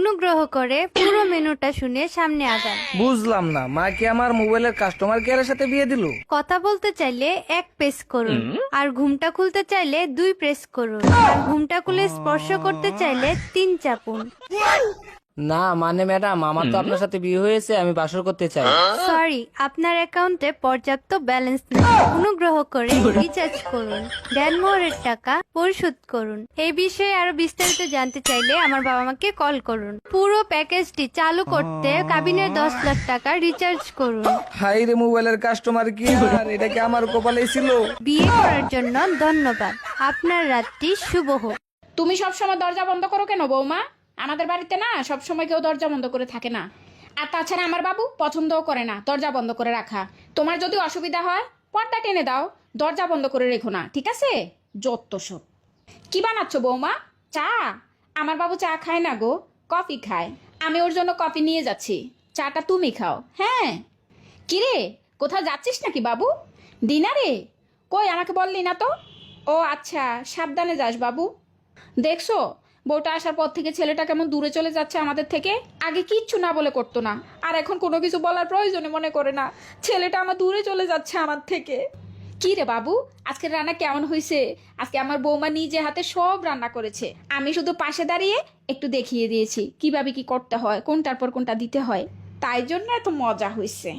অনুগ্রহ করে পুরো মেনুটা শুনে সামনে আগান। বুঝলাম না, মা কি আমার মোবাইলের কাস্টমার কেয়ারের সাথে বিয়ে দিল? কথা বলতে চাইলে 1 প্রেস করুন, আর ঘুমটা খুলতে চাইলে 2 প্রেস করুন, আর ঘুমটা খুলে স্পর্শ করতে চাইলে 3 চাপুন। না মানে ম্যাডাম, আমার তো আপনার সাথে বিয়ে হয়েছে, আমি বাসর করতে চাই। সরি, আপনার অ্যাকাউন্টে পর্যাপ্ত ব্যালেন্স নেই। অনুগ্রহ করে রিচার্জ করুন, দেনমোহরের টাকা পরিশোধ করুন। এই বিষয়ে আরো বিস্তারিত জানতে চাইলে আমার বাবা মাকে কল করুন। পুরো প্যাকেজটি চালু করতে কাবিনের 10 লাখ টাকা রিচার্জ করুন। হাই রে, মোবাইলের কাস্টমার কি আর এটা কি আমার কপালে ছিল? বিয়ে করার জন্য ধন্যবাদ। আপনার রাতটি শুভ হোক। তুমি সবসময় দরজা বন্ধ করো কেন বৌমা? আমাদের বাড়িতে না সবসময় কেউ দরজা বন্ধ করে থাকে না। আর তাছাড়া আমার বাবু পছন্দও করে না দরজা বন্ধ করে রাখা। তোমার যদি অসুবিধা হয় পর্দা টেনে দাও, দরজা বন্ধ করে রেখো না, ঠিক আছে? যত সব। কি বানাচ্ছ বৌমা? চা? আমার বাবু চা খায় না গো, কফি খায়। আমি ওর জন্য কফি নিয়ে যাচ্ছি, চাটা তুমি খাও। হ্যাঁ। কিরে, কোথাও যাচ্ছিস নাকি বাবু? ডিনারে? কই আমাকে বললি না তো। ও আচ্ছা, সাবধানে যাস বাবু। দেখছো বউটা আসার পর থেকে ছেলেটা কেমন দূরে চলে যাচ্ছে আমাদের থেকে। আগে কিচ্ছু না বলে করতো না, আর এখন কোনো কিছু বলার প্রয়োজনে মনে করে না। ছেলেটা আমার দূরে চলে যাচ্ছে আমার থেকে। কি রে বাবু, আজকের রান্না কেমন হয়েছে? আজকে আমার বৌমা নিজে হাতে সব রান্না করেছে, আমি শুধু পাশে দাঁড়িয়ে একটু দেখিয়ে দিয়েছি কিভাবে কি করতে হয়, কোনটার পর কোনটা দিতে হয়, তাই জন্য এত মজা হয়েছে।